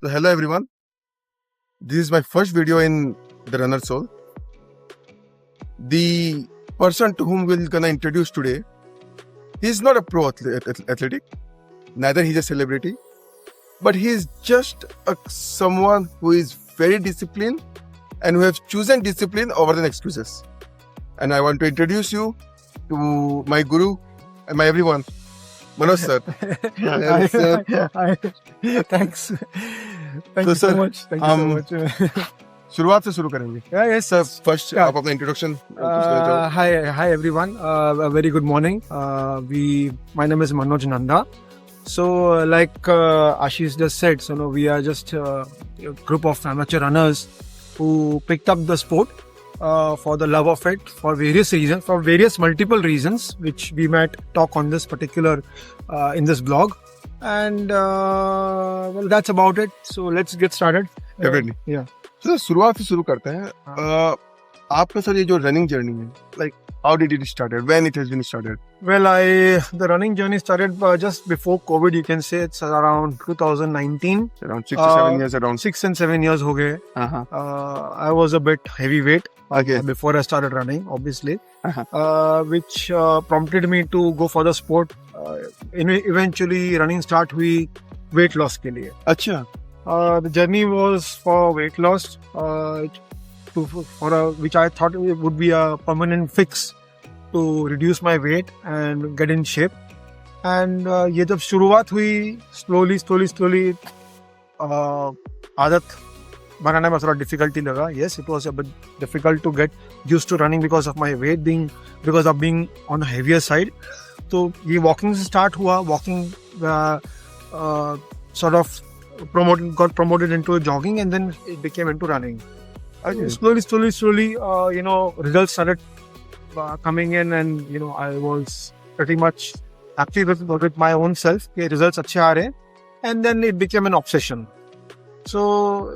So hello everyone. This is my first video in the Runner Soul. The person to whom we're gonna introduce today, he's not a pro athletic, neither he's a celebrity, but he is just someone who is very disciplined and who have chosen discipline over than excuses. And I want to introduce you to my guru and my everyone, Manoj sir. Hi, sir. hi. Thanks. Thank So, you so sir, much. Thank you so much. शुरुआत से शुरू करेंगे. Yes. Sir first Yeah. आप अपना introduction कुछ देना चाहो? Hi everyone. A very good morning. My name is Manoj Nanda. So, like Ashish just said, so we are just a group of amateur runners who picked up the sport for the love of it, for various reasons, for various multiple reasons, which we might talk on this particular in this blog. And well, that's about it. So let's get started. Definitely. Yeah. Sir शुरुआत से शुरू करते हैं. आपका sir ये जो running journey है, like how did it started? When it has been started? Well, the running journey started just before COVID. You can say it's around 2019. Around 6 to 7 years around. 6 and 7 years ho gaye. Uh-huh. I was a bit heavyweight Okay. before I started running, obviously, Uh-huh. which prompted me to go for the sport. Eventually, running start hui weight loss ke liye. अच्छा. The journey was for weight loss, which I thought it would be a permanent fix to reduce my weight and get in shape. And ये जब शुरुआत हुई, slowly, आदत बनाने में थोड़ा difficulty लगा. Yes, it was a bit difficult to get used to running because of my weight because of being on the heavier side. तो ये walking से start हुआ. Walking sort of got promoted into jogging, and then it became into running. Okay. Slowly, results started coming in, and I was pretty much happy with my own self. Okay, results अच्छे आ रहे हैं, and then it became an obsession. So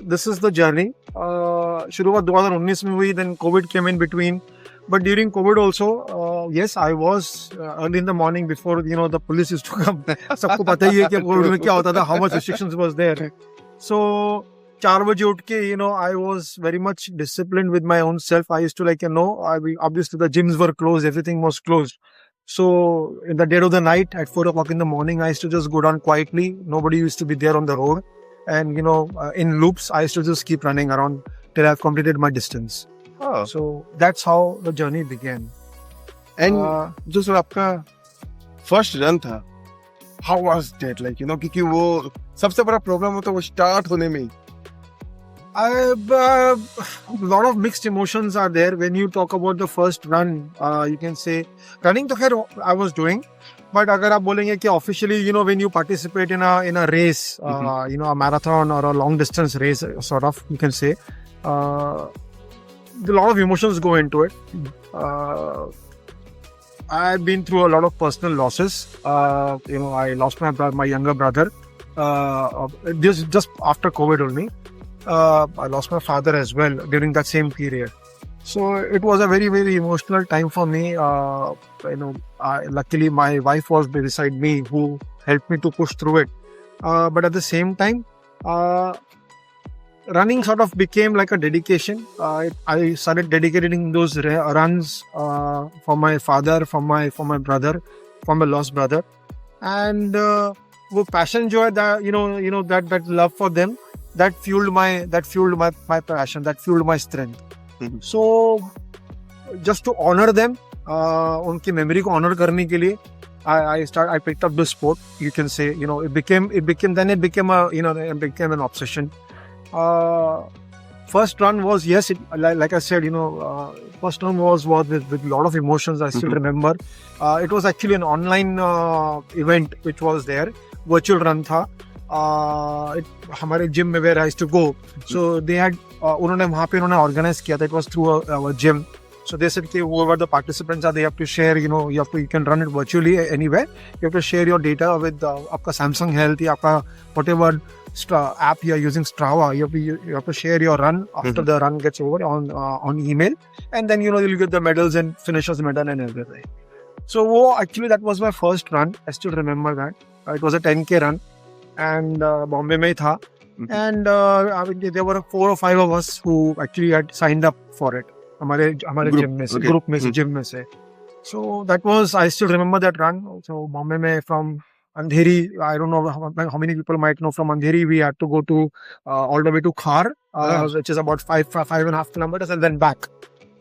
this is the journey. शुरुआत 2019 में हुई, then COVID came in between. But during COVID also, yes, I was early in the morning before the police used to come. सबको पता ही है कि COVID में क्या होता था, how much restrictions was there. So 4 बजे उठ के, I was very much disciplined with my own self. I used to obviously the gyms were closed, everything was closed. So in the dead of the night at 4 o'clock in the morning, I used to just go down quietly. Nobody used to be there on the road. And, in loops, I used to just keep running around till I've completed my distance. Oh. So that's how the journey began. And जो sir आपका first run था, how was that? Like, क्योंकि वो सबसे बड़ा problem होता है वो स्टार्ट होने में ही. A lot of mixed emotions are there when you talk about the first run. You can say running to khair I was doing, but अगर आप बोलेंगे कि officially, when you participate in a race, a marathon or a long distance race, sort of, you can say, a lot of emotions go into it. I've been through a lot of personal losses. I lost my younger brother just after COVID only. I lost my father as well during that same period. So it was a very, very emotional time for me. Luckily my wife was beside me who helped me to push through it. But at the same time, running sort of became like a dedication. I started dedicating those runs for my father, for my brother, for my lost brother, and वो passion जो है, that that love for them, that fueled my passion, that fueled my strength. Mhm. So just to honor them, उनकी memory को honor करने के लिए, I picked up this sport. You can say, it became an obsession. First run was, yes, like I said, first run was with a lot of emotions. I still remember. It was actually an online event which was there. Virtual run था. हमारे gym में where I used to go. So they had उन्होंने organize किया था. It was through our gym. So they said, whoever the participants are, they have to share, you can run it virtually anywhere. You have to share your data with आपका Samsung Health या आपका whatever app you are using, Strava. You have to share your run after the run gets over on email, and then you'll get the medals and finishers medal and everything. So actually that was my first run. I still remember that. It was a 10K run, and Bombay में ही था. And I mean, there were 4 or 5 of us who actually had signed up for it. हमारे Group, gym में से, okay. Group में से, gym में से. So that was, I still remember that run. So Bombay में from Andheri, I don't know how many people might know, from Andheri we had to go to all the way to Khar, which is about 5.5 kilometers, and then back.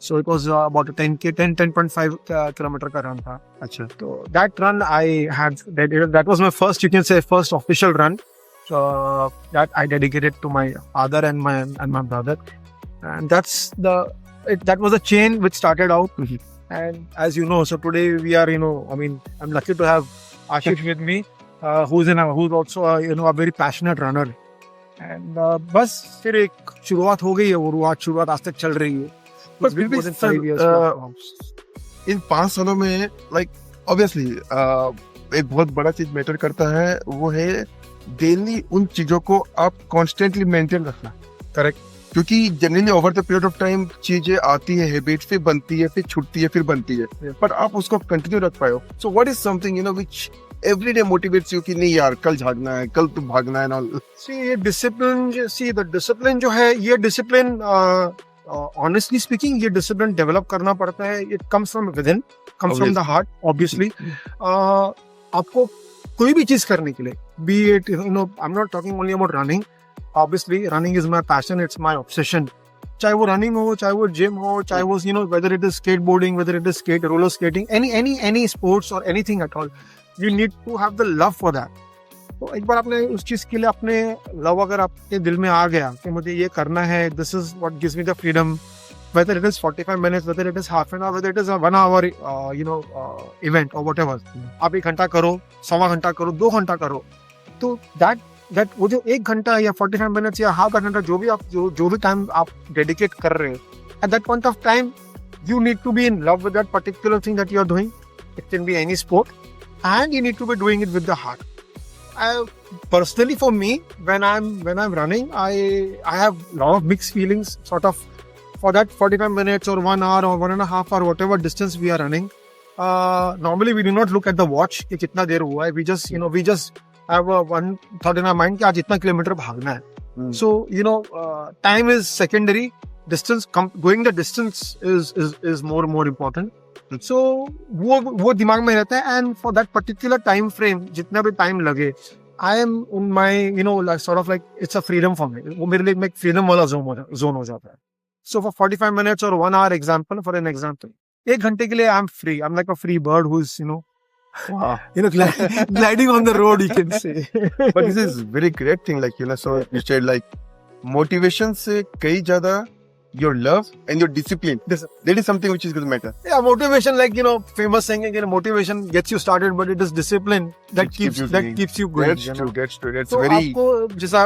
So it was about a 10.5 kilometer का run था. अच्छा. So that run I had, that was my first, you can say, first official run. So that I dedicated to my father and my brother, and that was a chain which started out. And as you know, so today we are, I mean, I'm lucky to have Ashish with me, who's also a very passionate runner. And बस फिर एक शुरुआत हो गई है, वो शुरुआत आज तक चल रही है. But फिर भी sir, इन 5 सालों में like obviously एक बहुत बड़ा चीज मैटर करता है, वो है डेली उन चीजों को आप कॉन्स्टेंटली मेंटेन रखना. करेक्ट. क्योंकि generally over the period of time चीजें आती है, हैबिट फिर बनती है, फिर छूटती है, फिर बनती है, पर आप उसको कंटिन्यू रख पाए हो. So what is something which every day motivates you कि नहीं यार कल भागना है, कल तुम भागना है ना. ये डिसिप्लिन जो है, ये डिसिप्लिन ऑनेस्टली स्पीकिंग, ये डिसिप्लिन डेवलप करना पड़ता है. It comes from within, comes from the heart obviously. आपको कोई भी चीज करने के लिए, B it I am not talking only about running. Obviously running is my passion, it's my obsession. चाहे वो रनिंग हो, चाहे वो जिम हो, चाहे वो whether it is skateboarding, whether it is roller skating, any sports और anything at all, you need to have the love for that. तो एक बार आपने उस चीज के लिए अपने लव अगर आपके दिल में आ गया कि मुझे ये करना है, this is what gives me the freedom, whether it is 45 minutes, whether it is half an hour, whether it is a 1 hour event or whatever. आप 1 घंटा करो, 1.25 घंटा करो, 2 घंटा करो, तो that वो जो 1 घंटा या 45 minutes या हाफ घंटा जो भी टाइम आप डेडिकेट कर रहे हो, at that point of time you need to be in love with that particular thing that you are doing. It can be any sport, and you need to be doing it with the heart. Personally, for me, when I'm running, I have a lot of mixed feelings, sort of. For that 45 minutes or 1 hour or 1.5 hour, whatever distance we are running, normally we do not look at the watch कि कितना देर हुआ है. We just have one thought in our mind कि आज इतना kilometre भागना है. So time is secondary. Distance, going the distance is more important. So वो दिमाग में रहता है, and for that particular time frame, जितना भी time लगे, I am in my like sort of like it's a freedom for me. वो मेरे लिए एक freedom वाला zone हो जाता है. So for 45 minutes or 1 hour for an example, 1 घंटे के लिए I'm free. I'm like a free bird who's gliding on the road, you can say. But this is very great thing, like so you said like motivation से कई ज़्यादा your love and your discipline. That is something which is going to matter. Yeah, motivation, like famous saying, motivation gets you started, but it is discipline that keeps you going. That's true. That's so very. आपको जैसा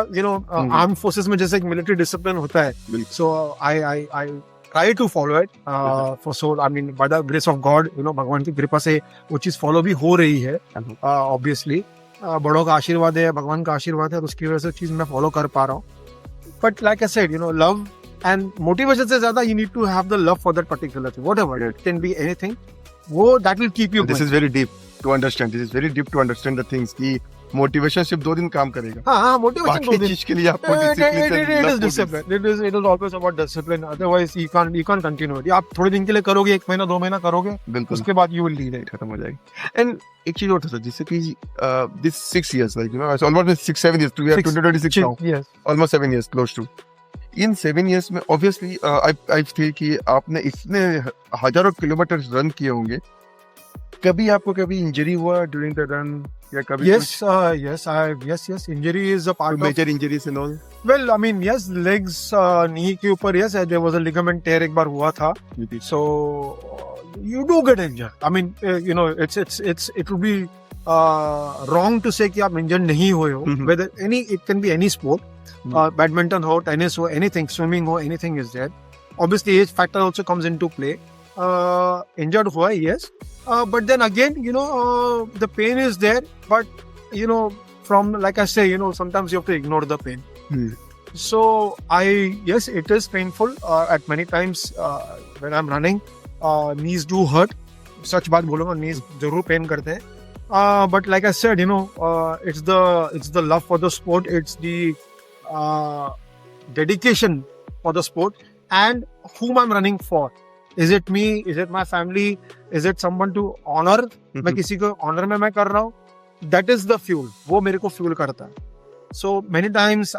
armed forces में जैसे एक military discipline होता है. So I try to follow it. I mean, by the grace of God, भगवान की कृपा से वो चीज follow भी हो रही है. Obviously, बड़ों का आशीर्वाद है, भगवान का आशीर्वाद है, तो उसकी वजह से चीज मैं follow कर पा रहा हूँ. But like I said, love and motivation से ज़्यादा you need to have the love for that particular thing, whatever it can be, anything. That will keep you going. This is very deep to understand. This is very deep to understand the things कि motivation सिर्फ 2 दिन काम करेगा. हाँ, motivation 2 दिन. बाकी चीज के लिए आपको discipline. It is discipline. It is always about discipline. Otherwise you can't continue it. आप थोड़े दिन के लिए करोगे, 1 महीना 2 महीना करोगे, उसके बाद you will leave it. खत्म हो जाएगी. And एक चीज और था जिससे कि this 6 years, like it's almost 6-7 years. We are 2026 now. Yes. Almost 7 years, close to. In 7 years में obviously I feel कि आपने इतने हजारों किलोमीटर रन किए होंगे, कभी आपको कभी इंजरी हुआ during the run या कभी? Yes, injury is a part of major injuries and all. Well, I mean, yes, legs, knee के ऊपर, yes, there was a ligament tear एक बार हुआ था. So you do get injured. I mean, it would be wrong to say कि आप injured नहीं हुए हो. Whether it can be any sport. Badminton ho, tennis ho, anything, swimming ho, anything is there. Obviously, age factor also comes into play. Injured hua, yes. But then again, the pain is there. But, from, like I say, sometimes you have to ignore the pain. So, yes, it is painful at many times when I'm running. Knees do hurt. Such बात बोलूँगा, knees जरूर pain करते हैं. But like I said, it's the love for the sport. It's the dedication for the sport and whom I'm running for. Is it me? Is it my family? Is it someone to honor? मैं किसी को honor में मैं कर रहा हूँ. That is the fuel. वो मेरे को fuel करता है. So many times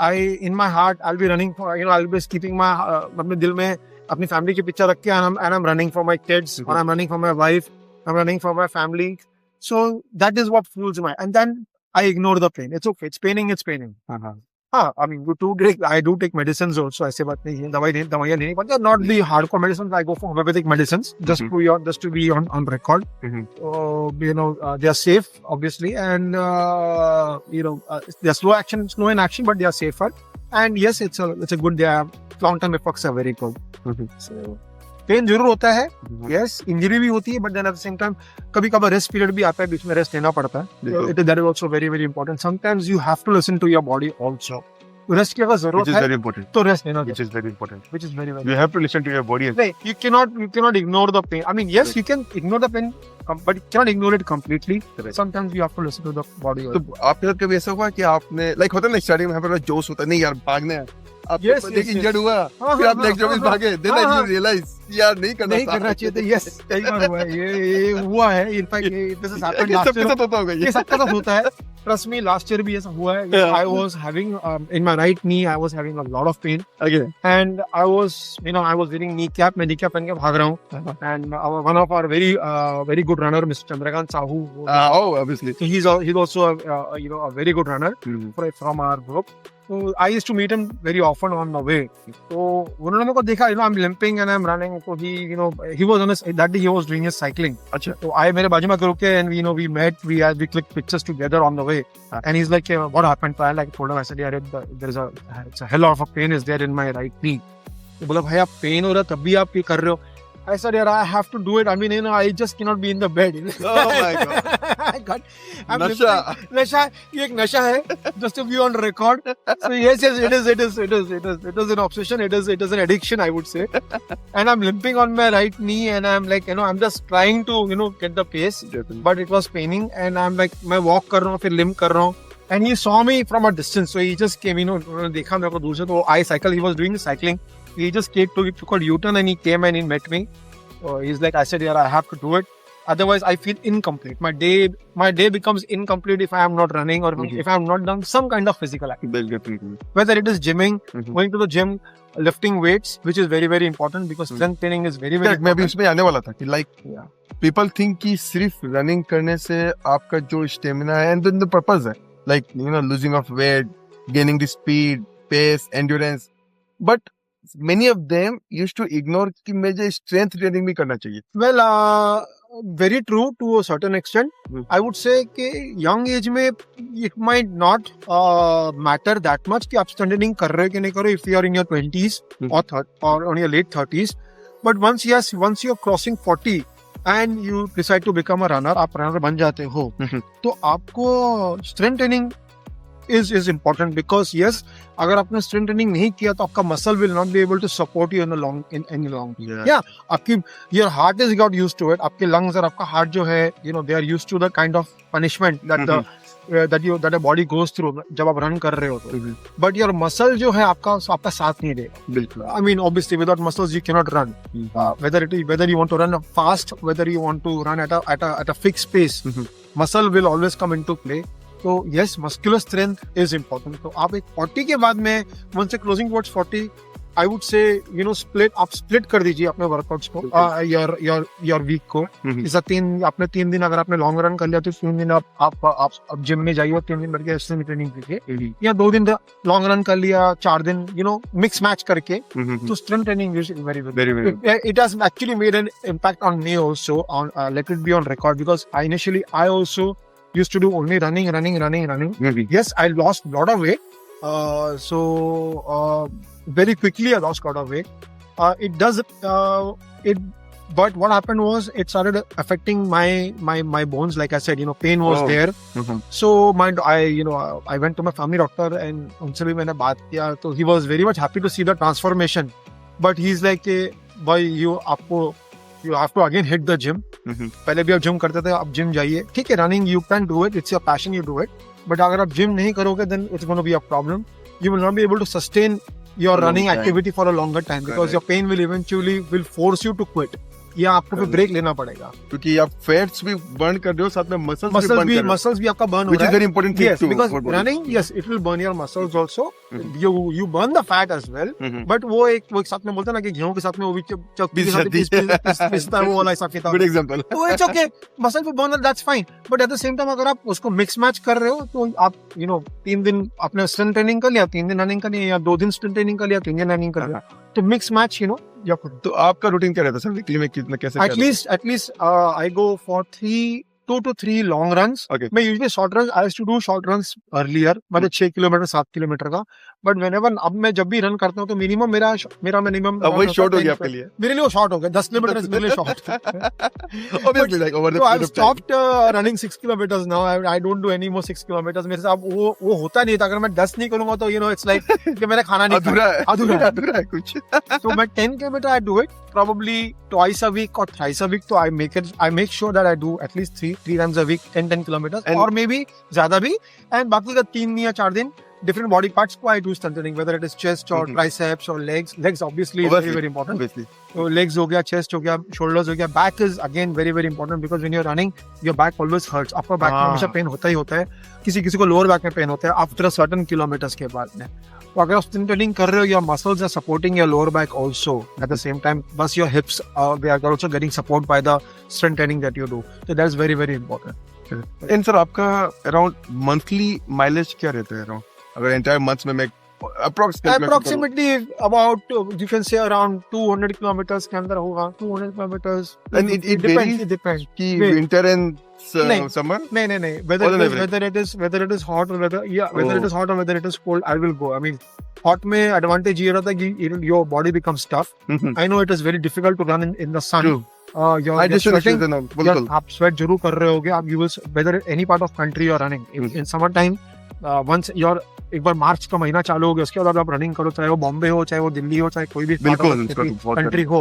in my heart, I'll be running for, I'll be keeping my, अपने दिल में अपनी family की picture रख के and I'm running for my kids, or I'm running for my wife, I'm running for my family. So that is what fuels my, and then I ignore the pain. It's okay. It's paining. It's paining. I mean, I do take medicines also. ऐसे बात नहीं है. दवाइयाँ नहीं, but they're not the hardcore medicines. I go for homeopathic medicines just to be on record. They are safe, obviously, and they're slow in action, but they are safer. And yes, it's a good. Their long-term effects are very good. So, pain जरूर होता है, yes, injury भी होती है, but then at the same time कभी कभार rest period भी आता है, बीच में रेस्ट लेना पड़ता है. It that is also very very important. Sometimes you have to listen to your body also. Rest की अगर जरूरत है तो रेस्ट लेना, which is very important. which is very very You have to listen to your body. नहीं, you cannot ignore the pain. I mean, yes, you can ignore the pain, but you cannot ignore it completely. Sometimes you have to listen to the body. तो आपके साथ कभी ऐसा हुआ कि आपने like होता है ना स्टार्टिंग में यहाँ पर जोश होता है, नहीं यार भागना है, आप इंजर्ड हुआ, फिर आप नेक्स्ट जॉब भागे, देन यू रियलाइज यार नहीं करना चाहिए था. यस, कई बार हुआ है, ये हुआ है. In fact this has happened last year. ये सबके साथ होता है. Trust me, last year भी ऐसा हुआ है. I was having in my right knee, I was having a lot of pain. Okay. And I was wearing kneecap. मैं kneecap पहन के भाग रहा हूँ. And one of our very good runner, Mr. Chandrakant Sahu. Obviously. So he's also a very good runner from our group. So I used to meet him very often on the way. So उन्होंने मेरे को देखा, I'm limping and I'm running. So he was on that day he was doing his cycling. अच्छा. So I मेरे बाजू में रुके and we met, we clicked pictures together on the way. And he's like, what happened? So I told him, I said, yeah, there's a hell of a pain is there in my right knee. तो बोला भाई आप pen हो रहा तब भी आप ये कर रहे हो. I said, yeah, I have to do it. I mean, I just cannot be in the bed. Oh my God. नशा, ये एक नशा है. Just to be on record. So yes, it is an obsession. It is an addiction, I would say. And I'm limping on my right knee, and I'm like, I'm just trying to, get the pace. But it was paining, and I'm like, मैं walk कर रहा हूँ, फिर limp कर रहा हूँ. And he saw me from a distance, so he just came, उन्होंने देखा मेरे को दूर से, तो I cycle. He was doing cycling. He just took a U-turn and he came and he met me. So he's like, I said, yeah, I have to do it. Otherwise, I feel incomplete. My day becomes incomplete if I am not running or if I am not done some kind of physical activity. Whether it is gymming, going to the gym, lifting weights, which is very very important because strength training is very very. मैं भी उसमें आने वाला था कि like people think कि सिर्फ running करने से आपका जो stamina है and then the purpose है, like losing of weight, gaining the speed, pace, endurance, but many of them used to ignore कि मुझे strength training भी करना चाहिए. Well, very true to a certain extent. I would say कि young age में it might not matter that much कि आप strength training कर रहे हो कि नहीं कर रहे हो if you are in your 20s or on your late 30s. But once you're crossing 40 and you decide to become a runner, आप runner बन जाते हो, तो आपको strength training is important because yes, अगर आपने strength training नहीं किया तो आपका muscle will not be able to support you in any long. Yeah, आपकी your heart is got used to it. आपके lungs और आपका heart जो है, they are used to the kind of punishment that a body goes through जब आप run कर रहे हो तो. But your muscle जो है आपका साथ नहीं देगा. बिल्कुल. I mean, obviously without muscles you cannot run. Whether you want to run fast, whether you want to run at a fixed pace, muscle will always come into play. तो yes, muscular strength is important. तो आप एक 40 के बाद में once closing towards 40, I would say आप split कर दीजिए अपने workouts को, your week को. जैसा आपने 3 दिन अगर आपने long run कर लिया तो 3 दिन आप gym में जाइए और 3 दिन बैठ के strength training कीजिए, या 2 दिन long run कर लिया, 4 दिन mix match करके, तो strength training is very very. It has actually made an impact on me also. Let it be on record because initially I also used to do only running. Yes, I lost a lot of weight. So very quickly I lost a lot of weight. But what happened was it started affecting my bones. Like I said, pain was there. So I went to my family doctor and उनसे भी मैंने बात किया. So he was very much happy to see the transformation. But he's like, boy, you have to again hit the gym. पहले भी आप gym करते थे, आप जिम जाइए, ठीक है. Running you can do it, it's your passion, you do it. But अगर आप जिम नहीं करोगे then it's going to be a problem. you will not be able to sustain your For a long running time. activity for a longer time because your pain will eventually will force you to quit. या आपको फिर break लेना पड़ेगा क्योंकि आप fats भी burn कर रहे हो साथ में मसल्स भी बर्न कर रहे हो, मसल्स भी आपका बर्न हो which is रहा very है. important thing Yes, too because for body. running, yes, it will burn your muscles also. Mhm. You burn the fat as well. Mhm. But वो एक साथ में बोलते हैं ना कि गेहूं के साथ में वो भी चक्की के साथ पिसता है वो वाला हिसाब किताब. Good example. तो इट्स ओके, मसल पे burn that's fine. But at the same time अगर आप उसको मिक्स मैच कर रहे हो तो आप 3 दिन आपने स्ट्रेंथ ट्रेनिंग कर लिया, 3 दिन रनिंग कर लिया, या 2 दिन स्ट्रेंथ ट्रेनिंग कर लिया, 3 दिन रनिंग कर लिया. तो मिक्स मैच या तो आपका रूटीन क्या रहता है सर वीकली में कितना कैसे at least I go for 2 to 3 long runs. Okay. मैं usually short runs, I used to do short runs earlier, मतलब 6 किलोमीटर 7 किलोमीटर का. बट whenever अब मैं जब भी रन करता हूँ तो मिनिमम मेरा मिनिमम अब वही शॉर्ट हो गया आपके लिए मेरे लिए वो शॉर्ट हो गया. 10 किलोमीटर मेरे लिए short. obviously like over the So I've period of time. stopped running 6 kilometers now. I don't do any more 6 kilometers. मेरे से अब वो होता नहीं था. अगर मैं 10 नहीं करूंगा तो it's like कि मैंने खाना नहीं खाया. अधूरा है कुछ. So मैं 10 kilometer I do it probably twice a week or thrice a week. So I make sure that I do at least 3 times a week 10 kilometers And- or maybe ज़्यादा भी. And बाकी का 3 या 4 दिन different body parts को I do strengthening, whether it is chest or Mhm. triceps or legs. Legs obviously is Obviously. very very important. Obviously. So legs हो गया, chest हो गया, shoulders हो गया. Back is again very very important because when you're running, your back always hurts. upper back में हमेशा pain होता ही होता है. किसी को lower back में pain होता है after a certain kilometers के बाद में. तो अगर आप strength training कर रहे हो, your muscles are supporting your lower back also at the same time. Plus your hips they are also getting support by the strength training that you do. So that's very very important. And sir आपका around monthly mileage क्या रहता है around अगर entire month में मैं Approximately about you can say around 200 kilometers के अंदर होगा. 200 kilometers. And it depends. varies? It depends. कि Wait. विंटर एंड नहीं. समर नहीं. All on average. Whether it is hot or whether Oh. it is hot or whether it is cold, I will go. I mean, hot में advantage ये रहता है कि your body becomes tough. I know it is very difficult to run in the sun. True. You're hydration sweating. बिल्कुल आप sweat जरूर कर रहे होगे. आप you will whether any part of country you are running in summer time. Once you're एक बार मार्च का महीना चालू हो गया उसके बाद आप रनिंग करो, चाहे वो बॉम्बे हो, चाहे वो दिल्ली हो, चाहे कोई भी बिल्कुल इसका तो बहुत कंट्री हो,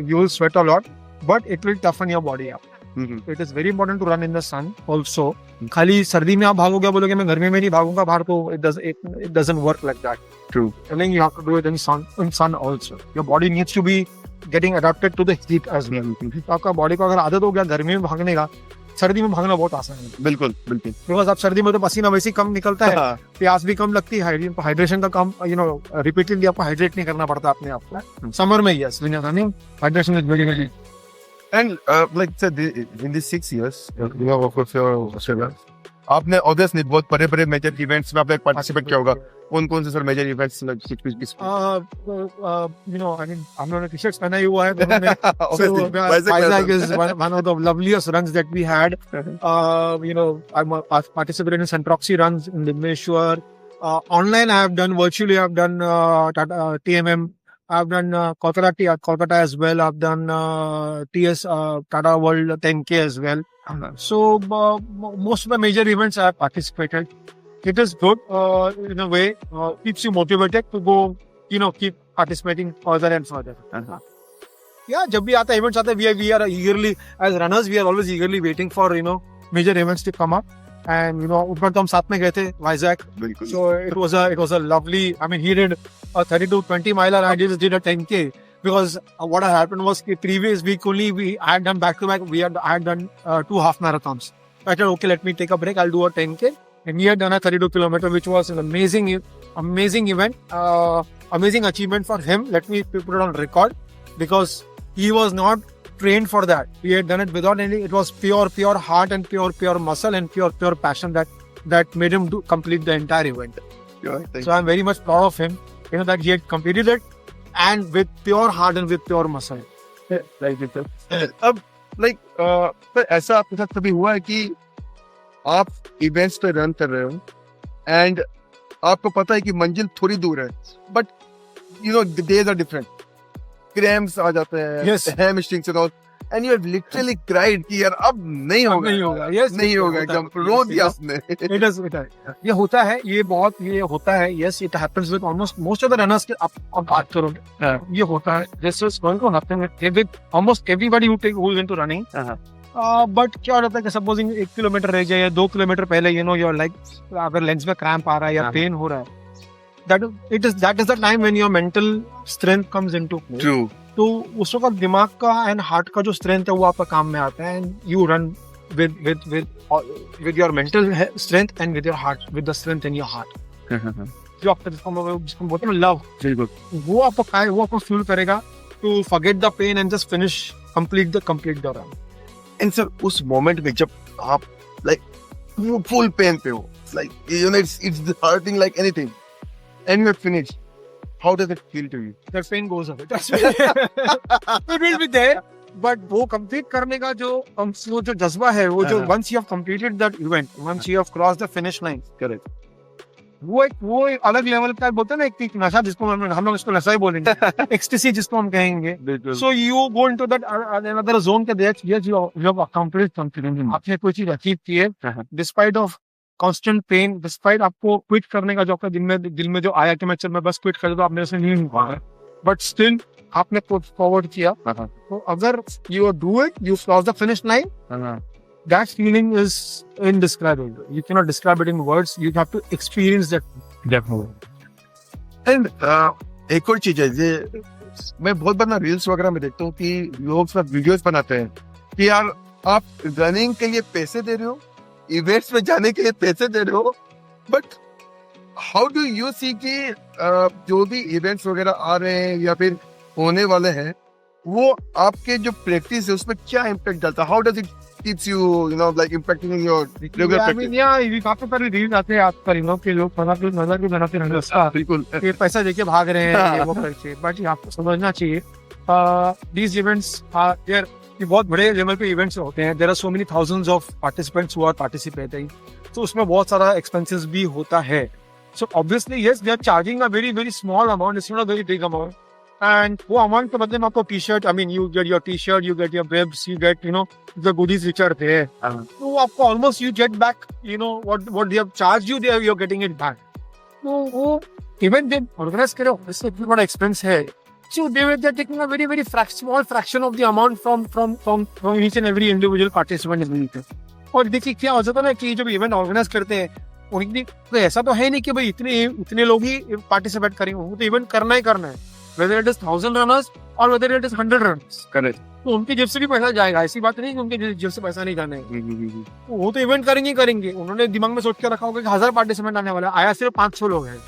you will sweat a lot, but it will toughen your body up. Hmm. It is very important to run in the sun also. खाली सर्दी में आप भागोगे बोलोगे मैं गर्मी में नहीं भागूंगा बाहर तो it doesn't work like that. True. I think you have to do it in sun also. Your body needs to be getting adapted to the heat as well. तो आपका बॉडी को अगर आदत हो गया गर्मी में भागने का, सर्दी में भागना बहुत आसान है. बिल्कुल बिकॉज आप सर्दी में तो पसीना वैसे ही कम निकलता है, प्यास भी कम लगती है, हाइड्रेशन का काम रिपीटेडली आपको हाइड्रेट नहीं करना पड़ता अपने आप को. समर में yes running hydration is very very. And like sir in this 6 years you have of course आपने ऑब्वियसली बहुत बड़े मेजर इवेंट्स में आपने पार्टिसिपेट किया होगा. कौन से सर मेजर इवेंट्स कुछ I mean हमने टी-शर्ट्स पहना ही हुआ है दोनों ने. So Vizag is one of the loveliest runs that we had. I participated in Centroxy runs in Bhubaneswar. Online I have done virtually. I have done TMM. I have done Kolkata as well. I've done TS Tata World 10K as well. So most of the major events I have participated. It is good in a way. Keeps you motivated to go. Keep participating further and further. Yeah, जब भी आता है events आते हैं, we are eagerly as runners we are always eagerly waiting for major events to come up. And ऊपर तो हम साथ में गए थे Vizag. बिल्कुल. So it was a lovely. I mean, he did a 32-20 miler. I just did a 10K because what had happened was the previous week only I had done back to back. I had done 2 half marathons. I said, okay, let me take a break. I'll do a 10K. And he had done a 32 kilometer, which was an amazing event, amazing achievement for him. Let me put it on record because he was not trained for that. He had done it without any. It was pure heart and pure muscle and pure passion that made him complete the entire event. So I'm very much proud of him. That he had completed it and with pure heart and with pure muscle. अब like ऐसा आपके साथ कभी हुआ है कि आप events पे रन कर रहे हो एंड आपको पता है कि मंजिल थोड़ी दूर है but the days are different cramps आ जाते हैं Yes. Hamstrings and all and you have literally cried कि यार अब नहीं होगा Yes, नहीं होगा एकदम रो दिया आपने ये होता है. ये होता है. Yes, it happens with most of the runners. अब बात करो. ये होता है. This is going to happen with almost everybody who is into running. But क्या होता है कि सपोजिंग 1 किलोमीटर रह जाए या 2 किलोमीटर पहले you're like अगर लेग्स में क्रैम्प आ रहा है या पेन हो रहा है that is the time when your mental strength comes into play. True. तो उस वक्त दिमाग का एंड हार्ट का जो स्ट्रेंथ है वो आपका काम में आता है, and you run with your mental strength and with your heart, with the strength in your heart. जो आपका जिसको बोलते हैं ना लव, वो आपको फ्यूल करेगा to forget the pain and just complete the run. And sir, उस moment में जब आप like full pain पे हो, like you know it's hurting like anything, and you're finished. How does it feel to you? That pain goes away. It will be there, but वो complete करने का जो जज्बा है, वो जो once you have completed that event, once you have crossed the finish line, Correct. वो एक अलग लेवल का बोलते हैं ना, एक नशा जिसको हम लोग इसको नशा ही बोलेंगे, ecstasy जिसको हम कहेंगे. So you go into that another zone के there, yes, you have accomplished something. आपने कोई चीज अचीव की है, despite of constant pain, despite आपको क्विट करने का जो आपका दिल में जो आया कि मैं बस क्विट कर दूं, आप मेरे से नहीं हो पा रहा, बट स्टिल आपने फॉरवर्ड किया. तो अगर you do it, you cross the finish line, that feeling is indescribable. You cannot describe it in words. You have to experience that. Definitely. And एक और चीज है, ये मैं बहुत बार ना रील्स वगैरह में देखता हूँ कि लोग सब वीडियोस बनाते हैं कि यार आप रनिंग के लिए पैसे दे रहे हो, इवेंट्स में जाने के लिए पैसे दे रहे हो, but how do you see कि जो भी इवेंट्स वगैरह आ रहे हैं या फिर होने वाले हैं, वो आपके जो प्रैक्टिस है उसमें क्या इम्पैक्ट डालता है? How does it keeps you know like impacting your regular practice? I mean, yeah, ये काफी सारे रील्स आते हैं आजकल, कि लोग नजर भी बनाते हैं, बिल्कुल ये पैसा देके भाग रहे हैं, ये वो करके. बट आपको समझना चाहिए, these events are there, ये बहुत बड़े लेवल पे इवेंट्स होते हैं. there are so many thousands of participants who are participating, तो उसमें बहुत सारा एक्सपेंसेस भी होता है. so obviously yes, they are charging a very very small amount, it's not a very big amount, and वो अमाउंट के बदले में आपको T-shirt, I mean you get your t-shirt, you get your bibs, you get the goodies which are there. तो आपको almost you get back what they have charged you, you're getting it back. तो वो event जब organise करो, इससे इतना बड़ा expense है, so they're taking a very very small fraction of the amount from each and every individual participant. और देखिए क्या हो जाता है ना कि जब इवेंट ऑर्गेनाइज करते हैं, उनकी तो ऐसा तो है नहीं कि भाई इतने लोग ही पार्टिसिपेट करेंगे, वो तो इवेंट करना ही करना है, whether it is 1000 runners or whether it is 100 runners. Correct. तो उनकी जेब से भी पैसा जाएगा, ऐसी बात नहीं कि उनके जेब से पैसा नहीं जाना है. वो तो इवेंट करेंगे. उन्होंने दिमाग में सोच के रखा होगा कि 1000 पार्टिसिपेंट आने वाला है, आया सिर्फ 500 लोग हैं.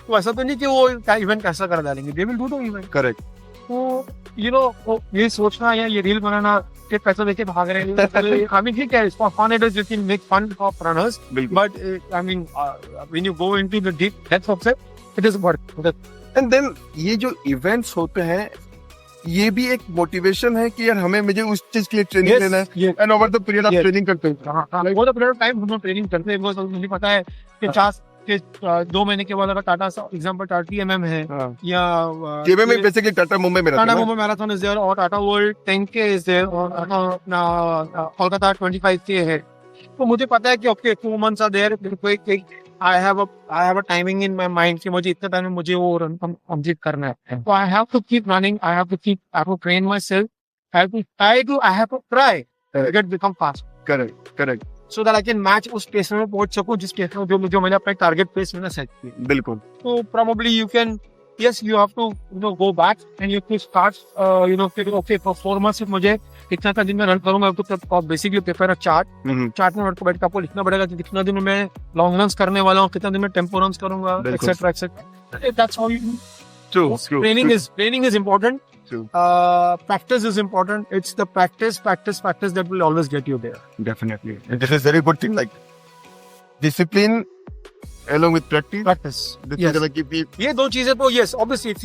तो ऐसा तो नहीं कि वो इवेंट कैसा कर डालेंगे, they will do the event. Correct. तो ये सोचना या ये रील बनाना कि पैसा देके भाग रहे हैं, I mean ठीक है, for fun it is, you can make fun of runners, but I mean when you go into the deep depth of it, it is worth it. And then ये जो इवेंट्स होते हैं, ये भी एक motivation है कि यार मुझे उस चीज के लिए ट्रेनिंग लेना है, and over the period of training करते हैं. वो तो पीरियड ऑफ टाइम हम ट्रेनिंग करते हैं, वो मुझे पता है कि 2 महीने के बाद अगर टाटा एग्जांपल टाटा TMM है, या TMM में basically Tata Mumbai marathon is there, और Tata world 10K is there, और कोलकाता 25K है. तो मुझे पता है कि okay 2 months are there, I have a timing in my mind कि मुझे इतने टाइम में मुझे वो रन कंप्लीट करना है. So I have to keep running. I have to train myself. I have to try to get become fast. Correct. So that I can match उस pace में पहुंच सकूं जिस पेस में जो मैंने अपने टारगेट पेस में सेट किया. बिल्कुल. So probably you can, yes, you have to go back and you have to start okay for 4 months मुझे इतना दिन में रन करूंगा, तो बेसिकली पेपर चार्ट में आपको बैठ के आपको लिखना पड़ेगा कि कितना दिन में लॉन्ग रन्स करने वाला हूँ, कितना दिन में टेम्पो रन्स करूंगा, etcetera. That's how you True. Training is important. Practice is important. It's the practice that will always get you there. Definitely. And this is very good thing, like discipline along with practice. Yes. ये दो चीजें तो yes, obviously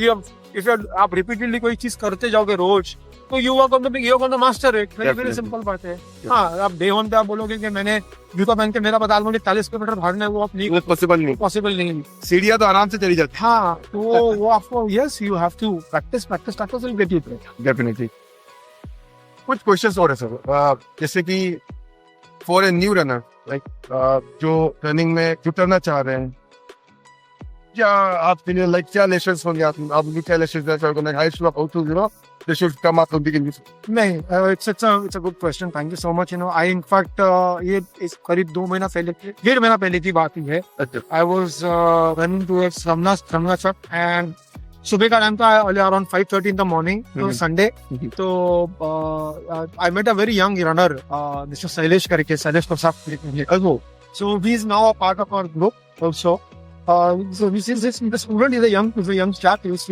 if आप repeatedly कोई चीज करते जाओगे रोज, तो you are going to master it. Very simple बात है. हाँ, आप day one पे आप बोलोगे कि मैंने जूता पहन के मेरा बता 40 किलोमीटर भागना है, वो आप नहीं, पॉसिबल नहीं. सीढ़ियाँ तो आराम से चली जाती. हाँ, तो वो आपको yes, you have to practice will get you there. Definitely. कुछ क्वेश्चंस और है सर, जैसे कि for a new runner, like जो रनिंग में उतरना चाह रहे हैं, क्या आपके लिए क्या लेसन्स होंगे, आप क्या लेसन्स देना चाहोगे, how to they should come out competing in this? नहीं, it's a good question. Thank you so much. You know, I in fact ये इस करीब 2 महीना पहले, 1.5 महीना पहले की बात ही है. I was running towards Ramna Chak, and सुबह का टाइम था around 5:30 in the morning. तो Sunday. तो I met a very young runner, Mr. Shailesh करके, Shailesh Prasad. So he is now a part of our group also. So this is the student is a young chap. He was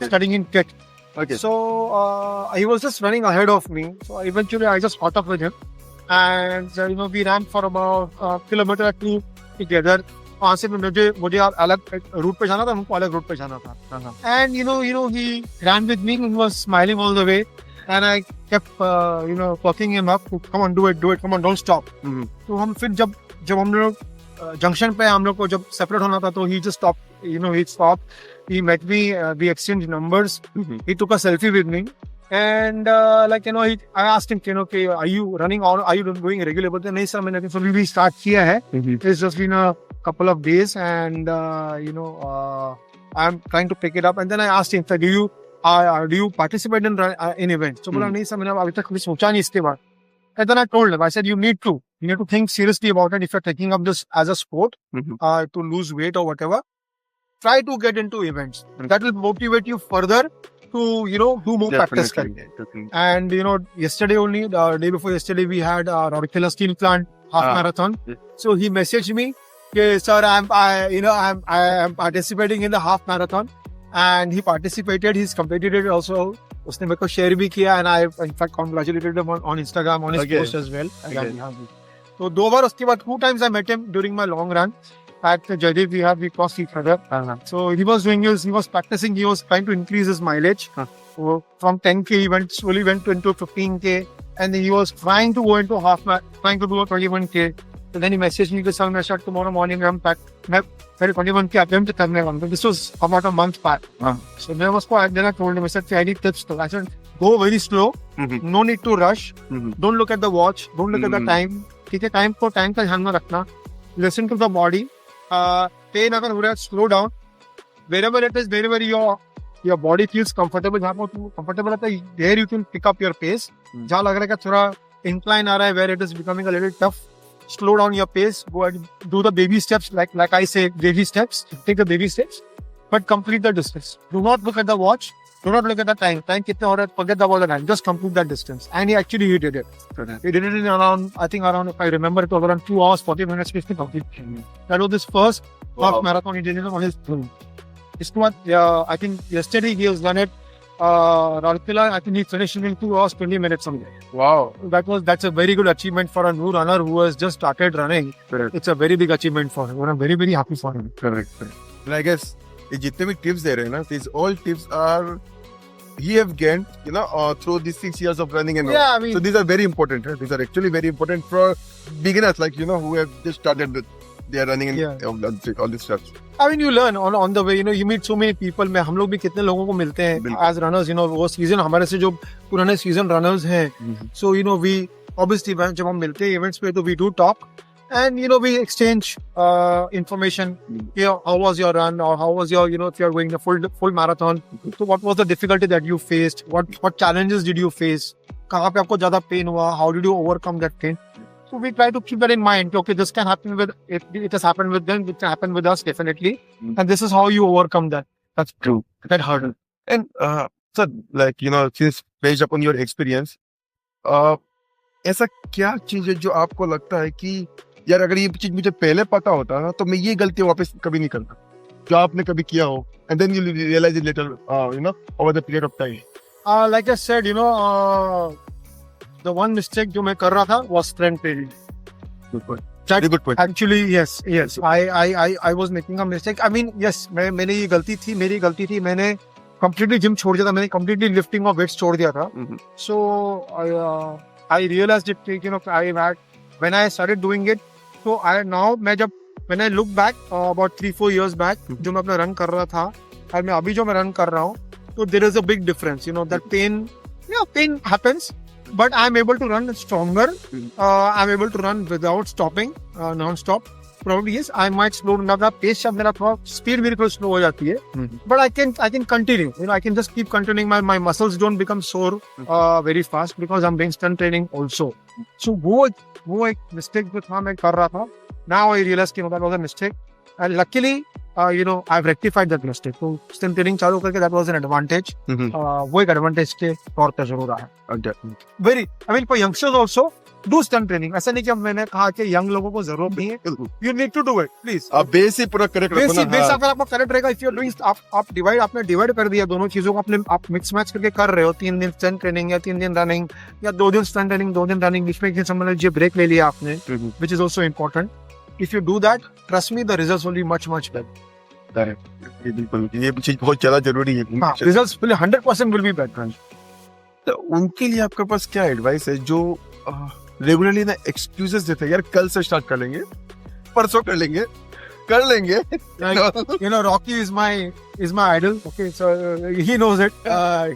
studying in Tech. Okay. So he was just running ahead of me. So eventually I just caught up with him, and we ran for about a kilometer or 2 together. वहाँ से मुझे अलग root पे जाना था, हमको अलग root पे जाना था. And he ran with me and was smiling all the way, and I kept talking him up. Come on, do it, come on, don't stop. तो हम फिर जब हम लोग जंक्शन पे हम लोग को जब सेपरेट होना था, तो he just stopped. He stopped. He met me. We exchanged numbers. He took a selfie with me, and I asked him, okay, are you running or are you doing regular? But नहीं sir, मैंने so we start किया है. It's just been a couple of days, and I'm trying to pick it up. And then I asked him, do you participate in events? So बोला नहीं sir, मैंने अभी तक कभी सोचा नहीं इसके बाद. And then I told him, I said, you need to think seriously about it. If you're taking up this as a sport, to lose weight or whatever, try to get into events. That will motivate you further to, do more practice. And, yesterday only, the day before yesterday, we had Rourkela Steel Plant half marathon. So he messaged me, okay, sir, I am participating in the half marathon. And he participated. He's completed it also. उसने मेरे को share भी किया, and I in fact congratulated him on Instagram on his post as well. So 2 बार उसके बाद 2 times I met him during my long run at Jaidev. We crossed each other. So he was practicing. He was trying to increase his mileage. So from 10k he slowly went into 15k, and then he was trying to go into trying to do a 21k. So then he messaged me, "Sir, मैं start tomorrow morning. I'm 21k attempt करने वाला हूँ." This was about a month back. So then I told him, I said, I need tips. I said, go very slow. No need to rush. Don't look at the watch. Don't look at the time. ठीक है, time का ध्यान में रखना. Listen to the body. Pain अगर हो रहा है, slow down. Wherever it is, wherever your body feels comfortable, जहाँ पर comfortable रहता है, there you can pick up your pace. जहाँ लग रहा है कि थोड़ा incline आ रहा है, where it is becoming a little tough, slow down your pace. Go and do the baby steps, like I say, baby steps. Take the baby steps, but complete the distance. Do not look at the watch. Do not look at the time. Time कितने हो रहा है, forget about the time. Just complete that distance. And he did it. He did it in around, if I remember, it was around 2 hours, 40 minutes. That was his first half marathon. He did it on his own. I think yesterday he has done it. Rourkela, I think he finished in 2 hours, 20 minutes something. Wow. That's a very good achievement for a new runner who has just started running. Correct. It's a very big achievement for him. I'm very, very happy for him. Correct. And I guess ये जितने भी tips दे रहे हैं ना, these all tips are he have gained, through these 6 years of running and all. I mean, so these are very important. Right? These are actually very important for beginners who have just started with their running and all this stuff. I mean, you learn on the way. You meet so many people. हम लोग भी कितने लोगों को मिलते हैं as runners. वो season हमारे से जो पुराने season runners हैं. So we obviously जब हम मिलते हैं events पे, तो we do talk. And we exchange information. How was your run, or how was your if you're going the full marathon. So what was the difficulty that you faced? What challenges did you face? कहाँ पे आपको ज़्यादा pain हुआ? How did you overcome that pain? So we try to keep that in mind. Okay, this can happen it has happened with them. It can happen with us definitely. And this is how you overcome that. That's true. That hurdle. And sir, since based upon your experience, ऐसा क्या चीज है जो आपको लगता है कि यार अगर ये चीज मुझे पहले पता होता ना, तो मैं ये गलती वापस कभी नहीं करता, जो आपने कभी किया हो, and then you realize it later, over the period of time. Like I said, the one mistake जो मैं कर रहा था was strength training. Good point. Very good point. Actually, yes. I was making a mistake. I mean, yes, मेरी गलती थी. मैंने completely gym छोड़ दिया था. मैंने completely lifting और weights छोड़ दिया था. So I realized it. When I started doing it, so when I look back about 3-4 years back, जो मैं अपना run कर रहा था, और मैं अभी जो मैं run कर रहा हूँ, so there is a big difference. That pain happens. But I'm able to run stronger. I'm able to run without stopping, non-stop. probably yes, I might slow down. मेरा pace शायद मेरा थोड़ा speed मेरी थोड़ी slow हो जाती है. Mhm. But I can continue. You know, I can just keep continuing. My muscles don't become sore very fast because I'm doing stunt training also. So वो एक mistake जो था मैं कर रहा था. Now I realize कि that was a mistake. And luckily, you know, I've rectified that mistake. So stunt training चालू करके that was an advantage. वो एक advantage के तौर पे जरूर आया. Very. I mean, for youngsters also, do stunt training. ऐसा नहीं कि मैंने कहा कि young लोगों को जरूरत नहीं है. You need to do it, please. आप बेसिक पूरा करेक्ट रखो ना. बेसिक अगर आपका करेक्ट रहेगा, if you're doing, आप डिवाइड, आपने डिवाइड कर दिया दोनों चीजों को, आप मिक्स मैच करके कर रहे हो. 3 दिन स्टंट ट्रेनिंग या 3 दिन रनिंग या 2 दिन स्टंट ट्रेनिंग 2 दिन रनिंग, बीच में समझ लीजिए ब्रेक ले लिया आपने, which is also important. If you do that, trust me, the results will be much better. ये बिल्कुल, ये चीज बहुत ज्यादा जरूरी है. हाँ, results will 100% will be better. तो उनके लिए आपके पास क्या एडवाइस है जो रेगुलरली ना एक्सक्यूजेस देते हैं, यार कल से स्टार्ट कर लेंगे, परसों कर लेंगे. Like, you know, Rocky is my idol. Okay, so he knows it.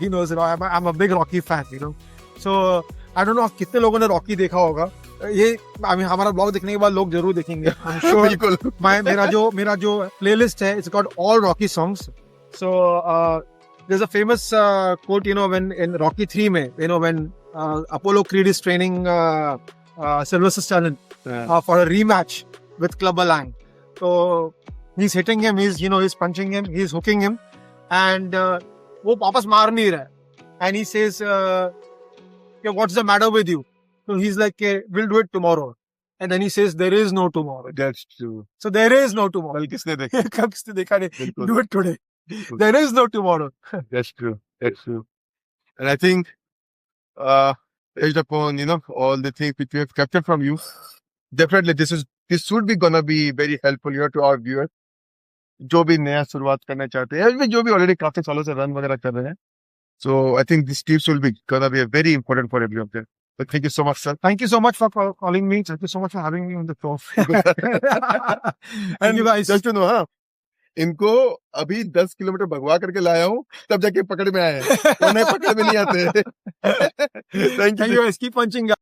He knows it. I'm a big Rocky fan. You know, so I don't know कितने लोगों ने Rocky देखा होगा. ये हमारा ब्लॉग देखने के बाद लोग जरूर देखेंगे. I'm sure. बिल्कुल. मेरा जो प्लेलिस्ट है, it's got all Rocky songs. So there's a famous quote, you know, when in Rocky 3 में, you know, when Apollo Creed is training Sylvester Stallone for a rematch with Clubber Lang. So he's hitting him, he's punching him, he's hooking him, and वो वापस मार नहीं रहा है. And he says, what's the matter with you? So he's like, we'll do it tomorrow. And then he says, there is no tomorrow. That's true. So there is no tomorrow. कल किसने देखा? कल किसने देखा नहीं? बिल्कुल. Do it today. There is no tomorrow. That's true. That's true. And I think, based upon, you know, all the things which we have captured from you, definitely this would be gonna be very helpful, you know, to our viewers. जो भी नया शुरुआत करना चाहते हैं, जो भी already काफी सालों से रन वगैरह कर रहे हैं. So I think these tips will be gonna be very important for everyone there. But thank you so much, sir. Thank you so much for calling me. Thank you so much for having me on the show. And you guys. Just to know, हाँ, इनको अभी 10 kilometre भगवा करके लाया हूँ, तब जाके पकड़ में आए हैं. उन्हें पकड़ में नहीं आते. Thank you. Thank you guys. Keep punching.